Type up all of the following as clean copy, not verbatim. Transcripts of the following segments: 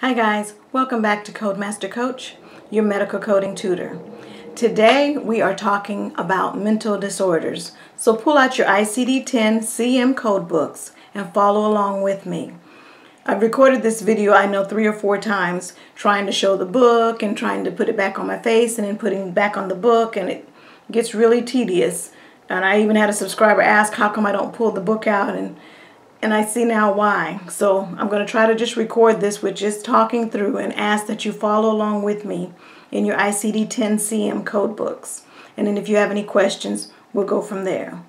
Hi guys, welcome back to Codemaster Coach, your medical coding tutor. Today we are talking about mental disorders. So pull out your ICD-10 CM code books and follow along with me. I've recorded this video, I know 3 or 4 times, trying to show the book and trying to put it back on my face and then putting it back on the book, and it gets really tedious. And I even had a subscriber ask how come I don't pull the book out, and I see now why. So I'm going to try to just record this with just talking through and ask that you follow along with me in your ICD-10 CM code books. And then if you have any questions, we'll go from there.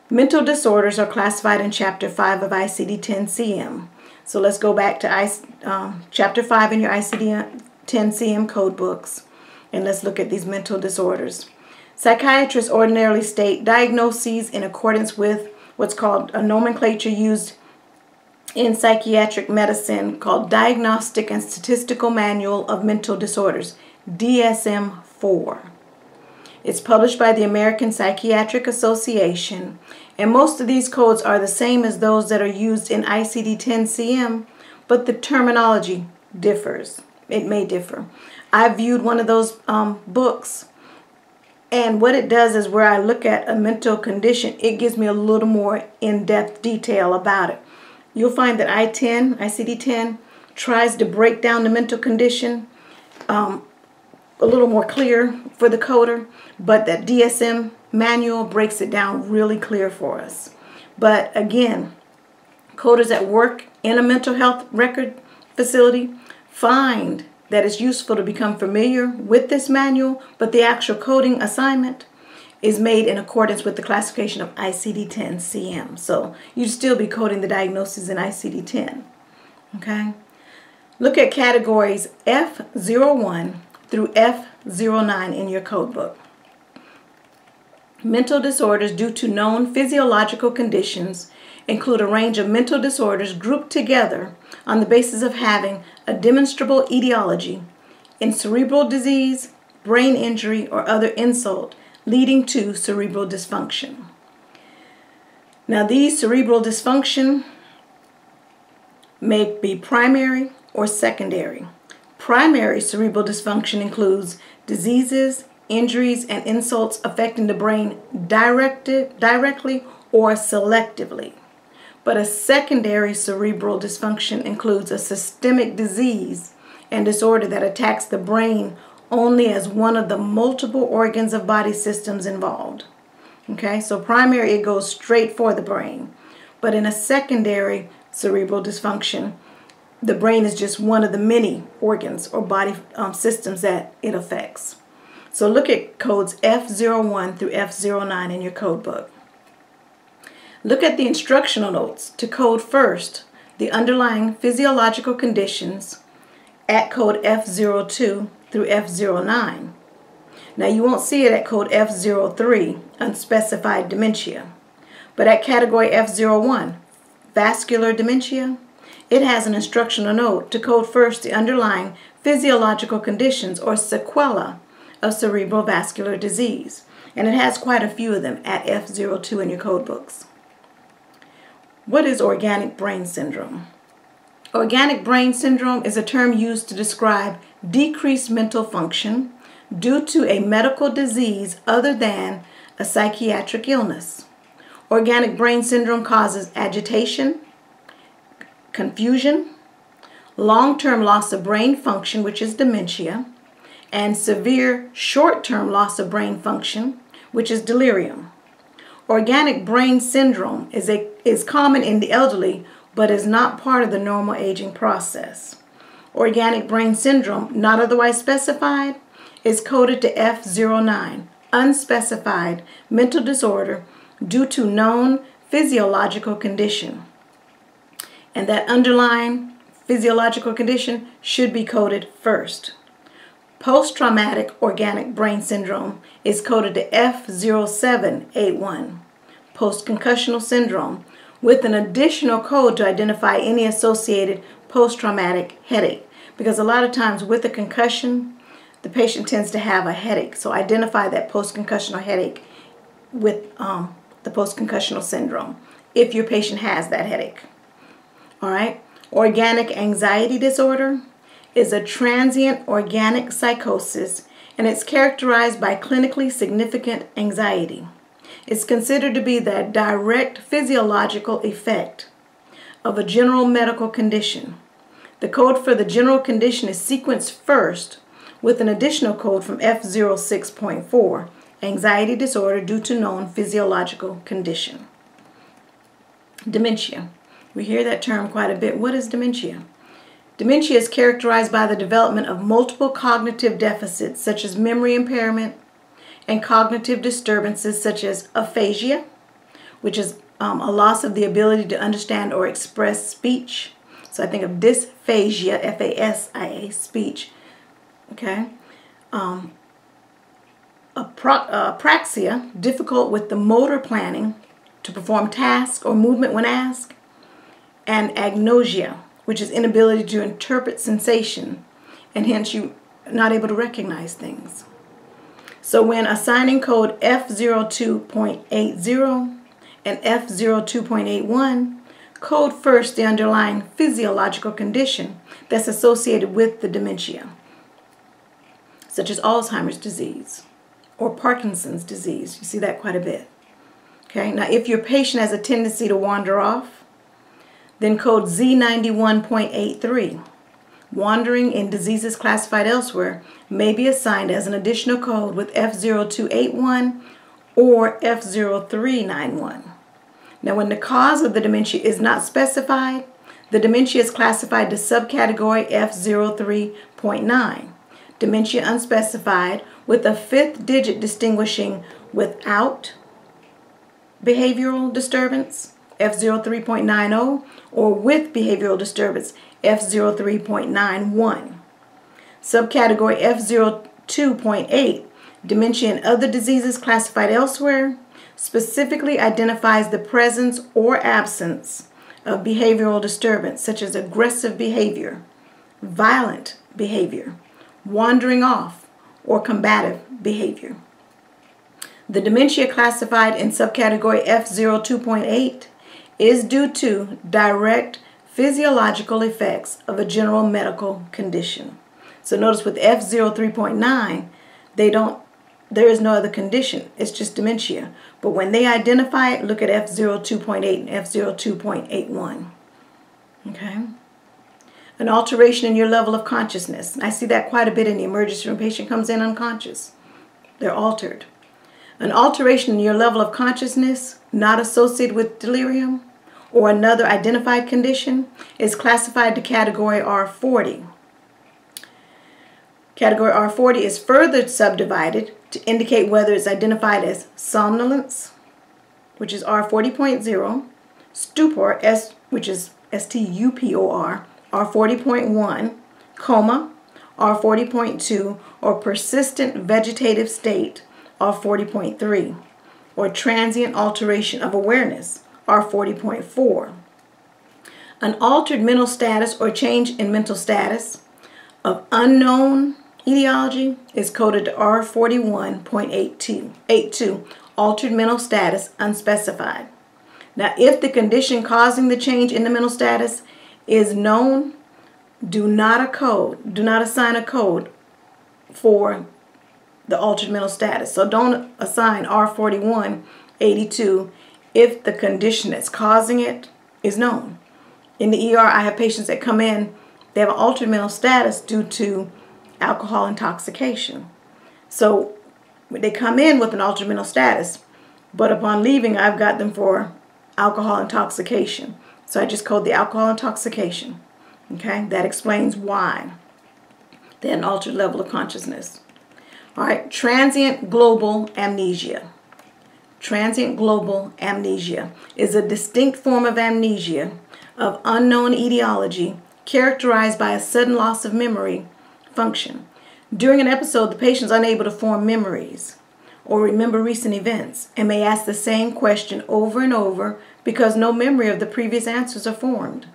Mental disorders are classified in Chapter 5 of ICD-10 CM. So let's go back to Chapter 5 in your ICD-10 CM code books, and let's look at these mental disorders. Psychiatrists ordinarily state diagnoses in accordance with what's called a nomenclature used in psychiatric medicine called Diagnostic and Statistical Manual of Mental Disorders, DSM-4. It's published by the American Psychiatric Association, and most of these codes are the same as those that are used in ICD-10 CM, but the terminology differs. It may differ. I viewed one of those books, and what it does is where I look at a mental condition, it gives me a little more in-depth detail about it. You'll find that ICD-10 tries to break down the mental condition a little more clear for the coder, but that DSM manual breaks it down really clear for us. But again, coders that work in a mental health record facility find that it's useful to become familiar with this manual, but the actual coding assignment is made in accordance with the classification of ICD-10 CM. So you'd still be coding the diagnoses in ICD-10. Okay? Look at categories F01 through F09 in your code book. Mental disorders due to known physiological conditions include a range of mental disorders grouped together on the basis of having a demonstrable etiology in cerebral disease, brain injury, or other insult leading to cerebral dysfunction. Now, these cerebral dysfunction may be primary or secondary. Primary cerebral dysfunction includes diseases, injuries, and insults affecting the brain directly or selectively. But a secondary cerebral dysfunction includes a systemic disease and disorder that attacks the brain only as one of the multiple organs of body systems involved. Okay, so primary, it goes straight for the brain. But in a secondary cerebral dysfunction, the brain is just one of the many organs or body systems that it affects. So look at codes F01 through F09 in your code book. Look at the instructional notes to code first the underlying physiological conditions at code F02 through F09. Now you won't see it at code F03, unspecified dementia, but at category F01, vascular dementia, it has an instructional note to code first the underlying physiological conditions or sequela of cerebral vascular disease, and it has quite a few of them at F02 in your code books. What is organic brain syndrome? Organic brain syndrome is a term used to describe decreased mental function due to a medical disease other than a psychiatric illness. Organic brain syndrome causes agitation, confusion, long-term loss of brain function, which is dementia, and severe short-term loss of brain function, which is delirium. Organic brain syndrome is common in the elderly, but is not part of the normal aging process. Organic brain syndrome, not otherwise specified, is coded to F09, unspecified mental disorder due to known physiological condition. And that underlying physiological condition should be coded first. Post-traumatic organic brain syndrome is coded to F0781, post-concussional syndrome, with an additional code to identify any associated post-traumatic headache. Because a lot of times with a concussion, the patient tends to have a headache. So identify that post-concussional headache with the post-concussional syndrome if your patient has that headache. All right. Organic anxiety disorder is a transient organic psychosis, and it's characterized by clinically significant anxiety. It's considered to be the direct physiological effect of a general medical condition. The code for the general condition is sequenced first with an additional code from F06.4, anxiety disorder due to known physiological condition. Dementia. We hear that term quite a bit. What is dementia? Dementia is characterized by the development of multiple cognitive deficits such as memory impairment and cognitive disturbances such as aphasia, which is a loss of the ability to understand or express speech. So I think of dysphagia, F-A-S-I-A, speech. Okay. Apraxia, difficult with the motor planning to perform tasks or movement when asked. And agnosia, which is inability to interpret sensation, and hence you not able to recognize things. So when assigning code F02.80 and F02.81, code first the underlying physiological condition that's associated with the dementia, such as Alzheimer's disease or Parkinson's disease. You see that quite a bit. Okay, now if your patient has a tendency to wander off, then code Z91.83, wandering in diseases classified elsewhere, may be assigned as an additional code with F0281 or F0391. Now when the cause of the dementia is not specified, the dementia is classified to subcategory F03.9, dementia unspecified, with a fifth digit distinguishing without behavioral disturbance, F03.90, or with behavioral disturbance, F03.91. Subcategory F02.8, dementia and other diseases classified elsewhere, specifically identifies the presence or absence of behavioral disturbance, such as aggressive behavior, violent behavior, wandering off, or combative behavior. The dementia classified in subcategory F02.8 is due to direct physiological effects of a general medical condition. So notice with F03.9, there is no other condition. It's just dementia. But when they identify it, look at F02.8 and F02.81. Okay? An alteration in your level of consciousness. I see that quite a bit in the emergency room. Patient comes in unconscious. They're altered. An alteration in your level of consciousness, not associated with delirium or another identified condition, is classified to category R40. Category R40 is further subdivided to indicate whether it's identified as somnolence, which is R40.0, stupor, which is STUPOR, R40.1, coma, R40.2, or persistent vegetative state, R40.3, or transient alteration of awareness, R40.4. An altered mental status or change in mental status of unknown etiology is coded to R41.82, altered mental status unspecified. Now, if the condition causing the change in the mental status is known, do not assign a code for the altered mental status. So don't assign R4182 if the condition that's causing it is known. In the ER, I have patients that come in, they have an altered mental status due to alcohol intoxication. So they come in with an altered mental status, but upon leaving, I've got them for alcohol intoxication. So I just code the alcohol intoxication. Okay, that explains why they had an altered level of consciousness. All right, transient global amnesia. Transient global amnesia is a distinct form of amnesia of unknown etiology characterized by a sudden loss of memory function. During an episode, the patient is unable to form memories or remember recent events and may ask the same question over and over because no memory of the previous answers are formed.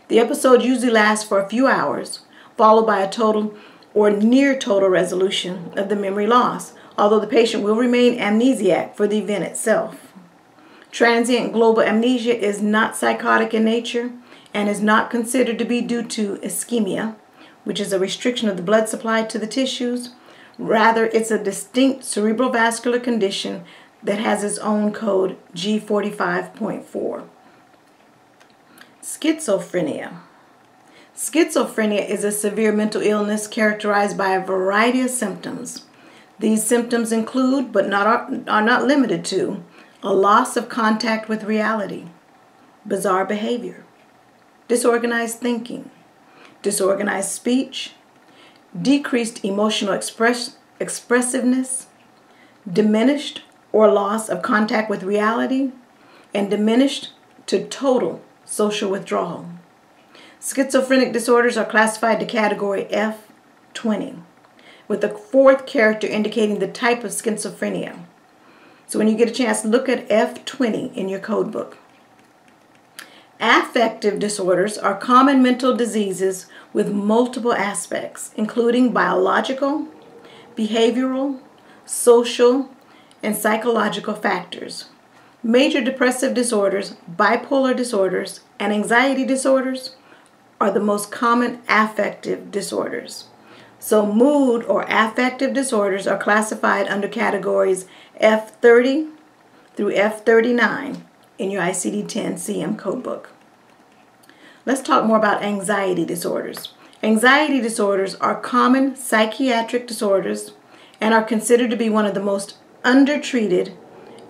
The episode usually lasts for a few hours, followed by a total or near total resolution of the memory loss, although the patient will remain amnesiac for the event itself. Transient global amnesia is not psychotic in nature and is not considered to be due to ischemia, which is a restriction of the blood supply to the tissues. Rather, it's a distinct cerebrovascular condition that has its own code G45.4. Schizophrenia. Schizophrenia is a severe mental illness characterized by a variety of symptoms. These symptoms include, but are not limited to, a loss of contact with reality, bizarre behavior, disorganized thinking, disorganized speech, decreased emotional expressiveness, diminished or loss of contact with reality, and diminished to total social withdrawal. Schizophrenic disorders are classified to category F20, with the fourth character indicating the type of schizophrenia. So when you get a chance, look at F20 in your code book. Affective disorders are common mental diseases with multiple aspects, including biological, behavioral, social, and psychological factors. Major depressive disorders, bipolar disorders, and anxiety disorders are the most common affective disorders. So mood or affective disorders are classified under categories F30 through F39 in your ICD-10 CM codebook. Let's talk more about anxiety disorders. Anxiety disorders are common psychiatric disorders and are considered to be one of the most undertreated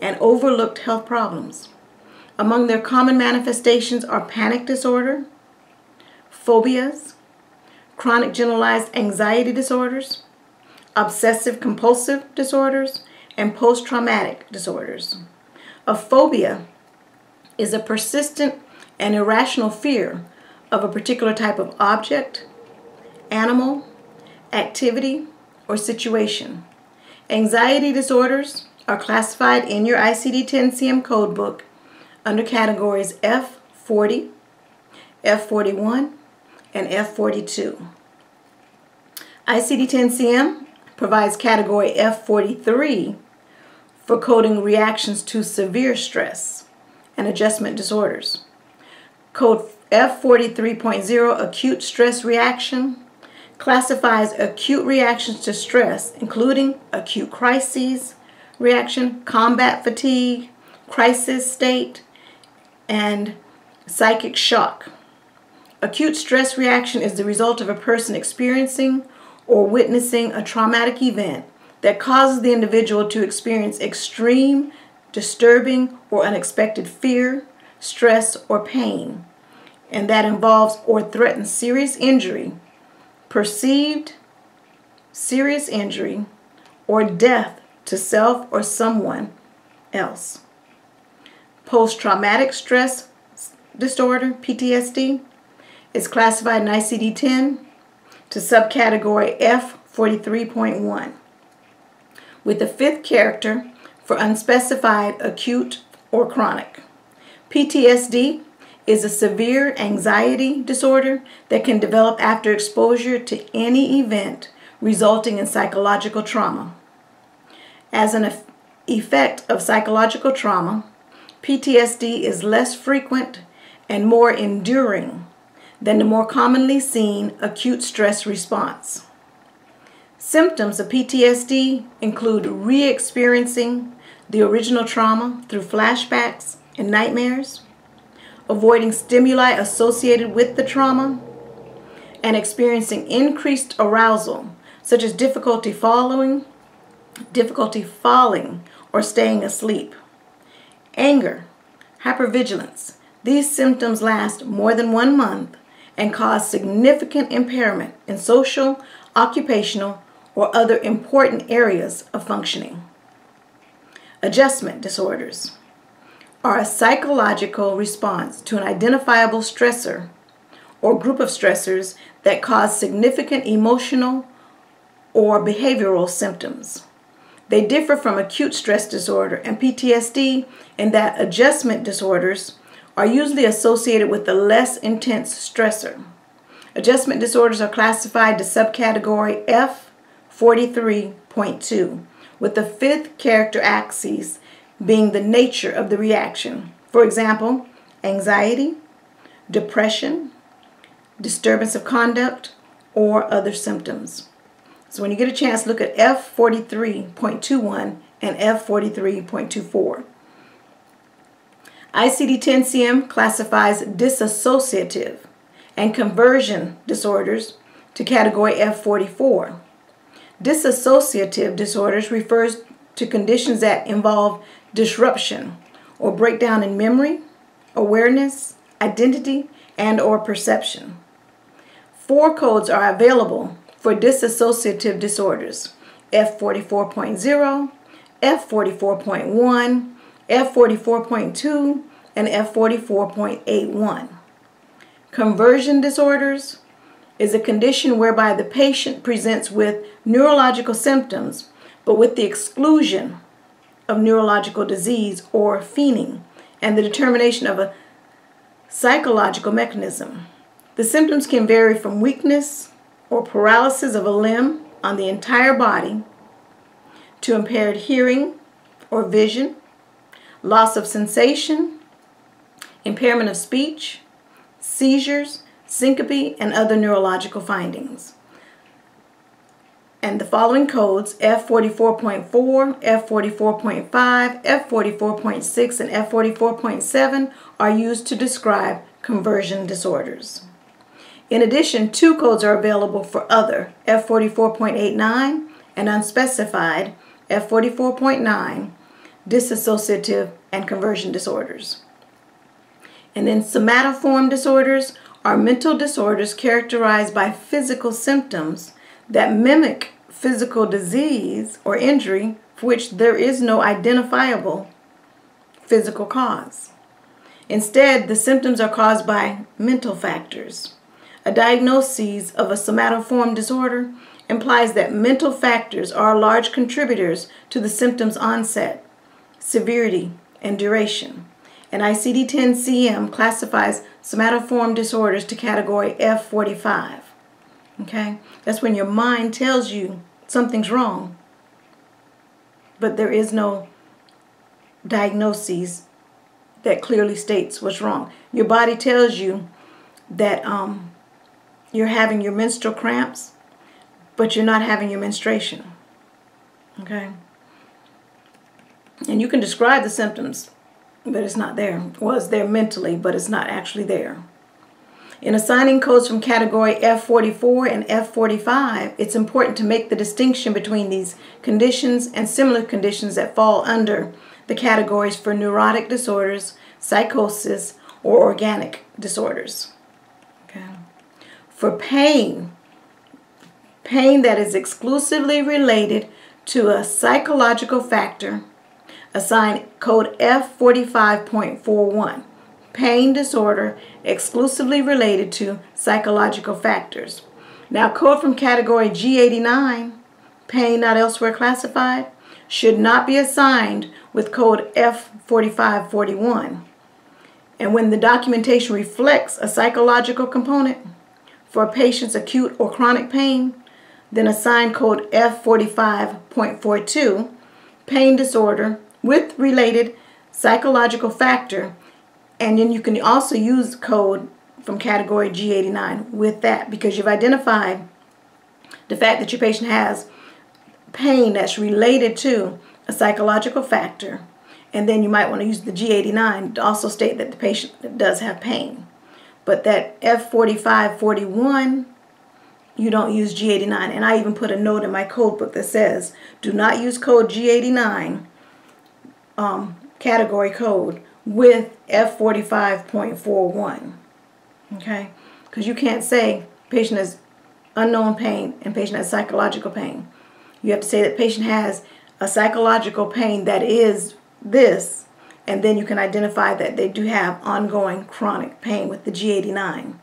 and overlooked health problems. Among their common manifestations are panic disorder, phobias, chronic generalized anxiety disorders, obsessive-compulsive disorders, and post-traumatic disorders. A phobia is a persistent and irrational fear of a particular type of object, animal, activity, or situation. Anxiety disorders are classified in your ICD-10 CM codebook under categories F40, F41, and F42. ICD-10 CM provides category F43 for coding reactions to severe stress and adjustment disorders. Code F43.0 acute stress reaction classifies acute reactions to stress, including acute crises reaction, combat fatigue, crisis state, and psychic shock. Acute stress reaction is the result of a person experiencing or witnessing a traumatic event that causes the individual to experience extreme, disturbing, or unexpected fear, stress, or pain, and that involves or threatens serious injury, perceived serious injury, or death to self or someone else. Post-traumatic stress disorder, PTSD, is classified in ICD-10 to subcategory F43.1, with the fifth character for unspecified, acute, or chronic. PTSD is a severe anxiety disorder that can develop after exposure to any event resulting in psychological trauma. As an effect of psychological trauma, PTSD is less frequent and more enduring than the more commonly seen acute stress response. Symptoms of PTSD include re-experiencing the original trauma through flashbacks and nightmares, avoiding stimuli associated with the trauma, and experiencing increased arousal, such as difficulty falling or staying asleep. Anger, hypervigilance. These symptoms last more than 1 month and cause significant impairment in social, occupational, or other important areas of functioning. Adjustment disorders are a psychological response to an identifiable stressor or group of stressors that cause significant emotional or behavioral symptoms. They differ from acute stress disorder and PTSD in that adjustment disorders are usually associated with a less intense stressor. Adjustment disorders are classified to subcategory F43.2, with the fifth character axis being the nature of the reaction. For example, anxiety, depression, disturbance of conduct, or other symptoms. So when you get a chance, look at F43.21 and F43.24. ICD-10-CM classifies dissociative and conversion disorders to category F44. Dissociative disorders refers to conditions that involve disruption or breakdown in memory, awareness, identity, and or perception. 4 codes are available for dissociative disorders: F44.0, F44.1, F44.2, and F44.81. Conversion disorders is a condition whereby the patient presents with neurological symptoms but with the exclusion of neurological disease or fiending and the determination of a psychological mechanism. The symptoms can vary from weakness or paralysis of a limb on the entire body to impaired hearing or vision, loss of sensation, impairment of speech, seizures, syncope, and other neurological findings. And the following codes, F44.4, F44.5, F44.6, and F44.7, are used to describe conversion disorders. In addition, 2 codes are available for other, F44.89 and unspecified, F44.9, dissociative and conversion disorders. And then somatoform disorders are mental disorders characterized by physical symptoms that mimic physical disease or injury for which there is no identifiable physical cause. Instead, the symptoms are caused by mental factors. A diagnosis of a somatoform disorder implies that mental factors are large contributors to the symptoms' onset, severity, and duration. And ICD-10-CM classifies somatoform disorders to category F45. Okay? That's when your mind tells you something's wrong, but there is no diagnosis that clearly states what's wrong. Your body tells you that you're having your menstrual cramps, but you're not having your menstruation. Okay? And you can describe the symptoms, but it's not there. Well, it's there mentally, but it's not actually there. In assigning codes from category F44 and F45, it's important to make the distinction between these conditions and similar conditions that fall under the categories for neurotic disorders, psychosis, or organic disorders. Okay. For pain that is exclusively related to a psychological factor, assign code F45.41. Pain disorder exclusively related to psychological factors. Now, code from category G89, pain not elsewhere classified, should not be assigned with code F4541. And when the documentation reflects a psychological component for a patient's acute or chronic pain, then assign code F45.42, pain disorder with related psychological factor. And then you can also use code from category G89 with that, because you've identified the fact that your patient has pain that's related to a psychological factor. And then you might want to use the G89 to also state that the patient does have pain. But that F4541, you don't use G89. And I even put a note in my code book that says, do not use code G89 category code with F45.41. Okay? Because you can't say patient has unknown pain and patient has psychological pain. You have to say that patient has a psychological pain that is this, and then you can identify that they do have ongoing chronic pain with the G89.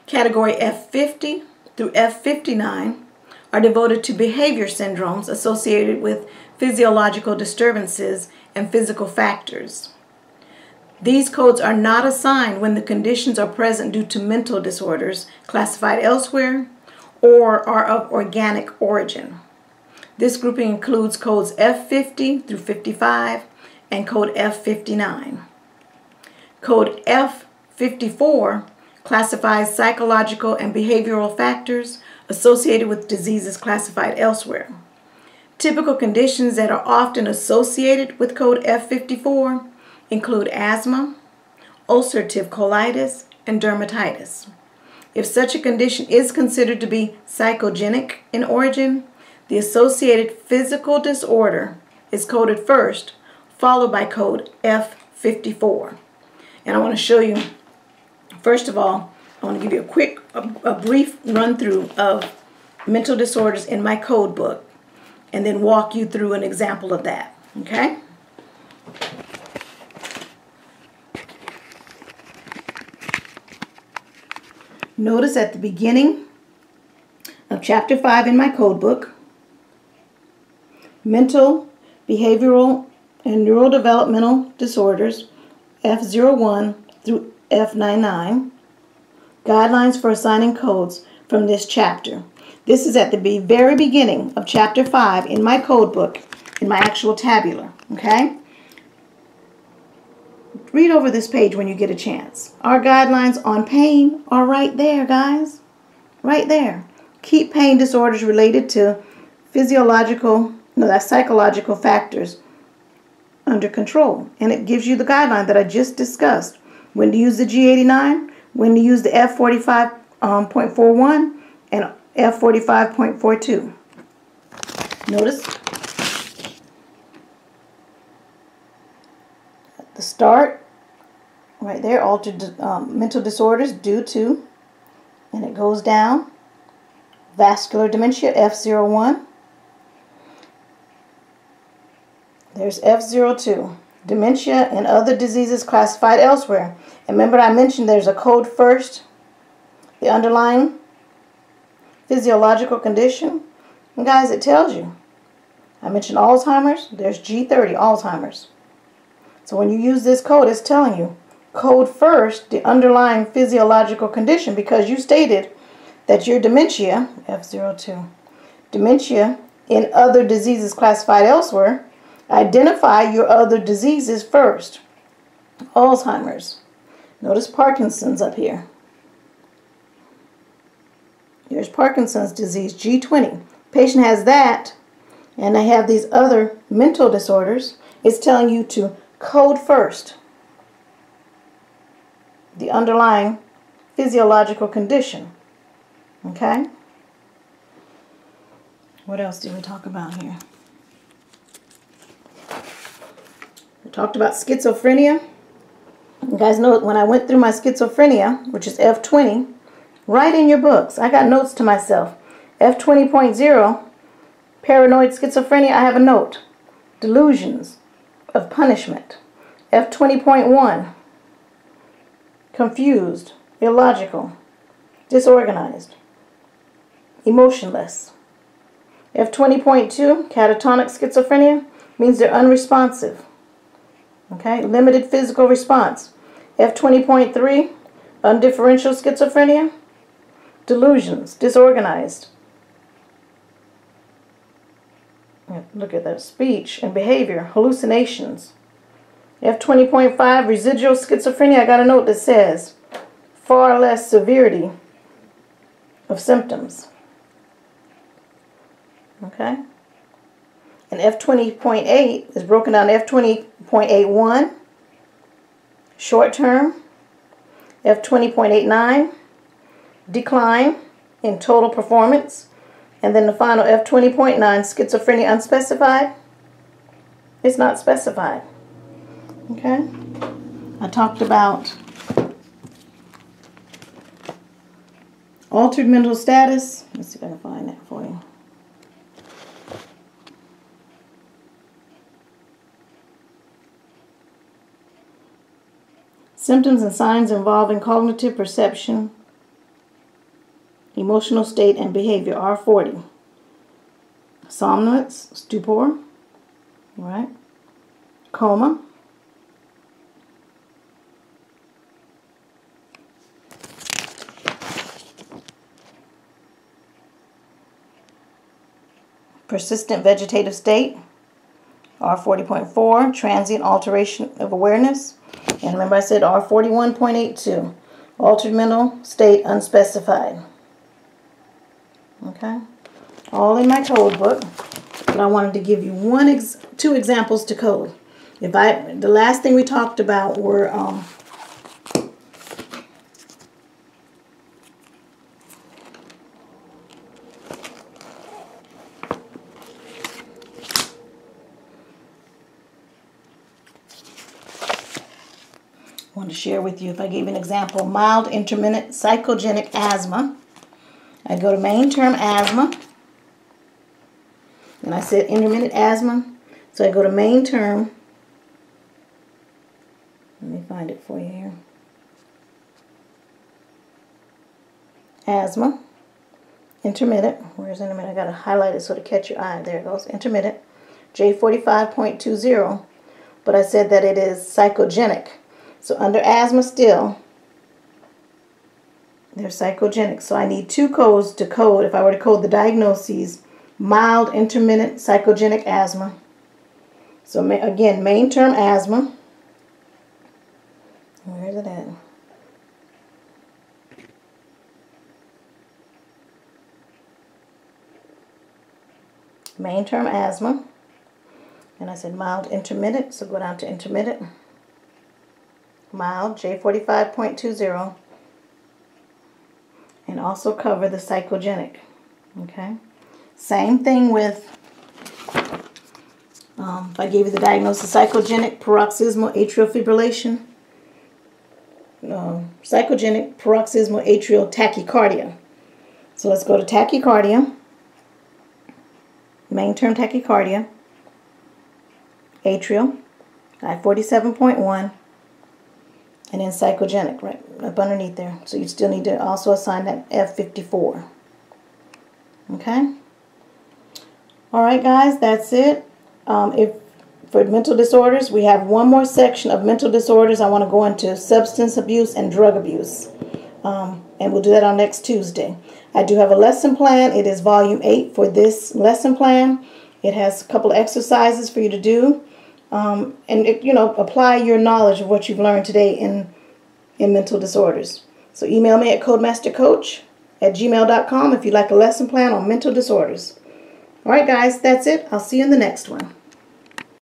Category F50 through F59 are devoted to behavior syndromes associated with physiological disturbances and physical factors. These codes are not assigned when the conditions are present due to mental disorders classified elsewhere or are of organic origin. This grouping includes codes F50 through 55 and code F59. Code F54 classifies psychological and behavioral factors associated with diseases classified elsewhere. Typical conditions that are often associated with code F54 include asthma, ulcerative colitis, and dermatitis. If such a condition is considered to be psychogenic in origin, the associated physical disorder is coded first, followed by code F54. And I want to show you, first of all, I want to give you a brief run through of mental disorders in my code book, and then walk you through an example of that, okay? Notice at the beginning of chapter 5 in my code book, mental, behavioral, and neurodevelopmental disorders, F01 through F99, guidelines for assigning codes from this chapter. This is at the very beginning of chapter 5 in my code book, in my actual tabular, okay? Read over this page when you get a chance. Our guidelines on pain are right there, guys. Right there. Keep pain disorders related to psychological factors under control. And it gives you the guideline that I just discussed. When to use the G89, when to use the F45.41 and F45.42. Notice at the start, right there, altered mental disorders due to, and it goes down, vascular dementia, F01. There's F02, dementia and other diseases classified elsewhere. And remember I mentioned there's a code first, the underlying physiological condition. And guys, it tells you. I mentioned Alzheimer's, there's G30, Alzheimer's. So when you use this code, it's telling you, code first the underlying physiological condition, because you stated that your dementia, F02, dementia in other diseases classified elsewhere, identify your other diseases first. Alzheimer's. Notice Parkinson's up here. Here's Parkinson's disease, G20. Patient has that, and they have these other mental disorders. It's telling you to code first the underlying physiological condition. Okay? What else did we talk about here? We talked about schizophrenia. You guys know when I went through my schizophrenia, which is F20, write in your books. I got notes to myself. F20.0, paranoid schizophrenia, I have a note. Delusions of punishment. F20.1, confused, illogical, disorganized, emotionless. F20.2, catatonic schizophrenia, means they're unresponsive. Okay, limited physical response. F20.3, undifferential schizophrenia, delusions, disorganized. Look at that, speech and behavior, hallucinations. F20.5, residual schizophrenia, I got a note that says far less severity of symptoms. Okay? And F20.8 is broken down to F20.81, short term. F20.89, decline in total performance. And then the final F20.9, schizophrenia unspecified. It's not specified. Okay? I talked about altered mental status. Let's see if I can find that for you. Symptoms and signs involving cognitive perception, emotional state, and behavior, R40. Somnolence, stupor, right? Coma. Persistent vegetative state, R40.4, transient alteration of awareness. And remember I said R41.82, Altered mental state unspecified. Okay, all in my code book. But I wanted to give you two examples to code. The last thing we talked about were I want to share with you, if I gave an example, mild intermittent psychogenic asthma. I go to main term asthma, and I said intermittent asthma, so I go to main term. Let me find it for you here. Asthma, intermittent. Where's intermittent? I got to highlight it so to catch your eye. There it goes. Intermittent, J45.20. But I said that it is psychogenic. So under asthma still, they're psychogenic. So I need two codes to code, if I were to code the diagnoses, mild intermittent psychogenic asthma. So again, main term asthma. Where is it at? Main term asthma. And I said mild intermittent, so go down to intermittent. Mild, J45.20. And also cover the psychogenic. Okay. Same thing with, if I gave you the diagnosis, psychogenic paroxysmal atrial fibrillation. Psychogenic paroxysmal atrial tachycardia. So let's go to tachycardia. Main term tachycardia. Atrial. I47.1. And then psychogenic, right up underneath there. So you still need to also assign that F54. Okay? Alright guys, that's it. For mental disorders, we have one more section of mental disorders. I want to go into substance abuse and drug abuse. And we'll do that on next Tuesday. I do have a lesson plan. It is volume 8 for this lesson plan. It has a couple of exercises for you to do. And apply your knowledge of what you've learned today in mental disorders. So email me at codemastercoach@gmail.com if you'd like a lesson plan on mental disorders. All right, guys, that's it. I'll see you in the next one.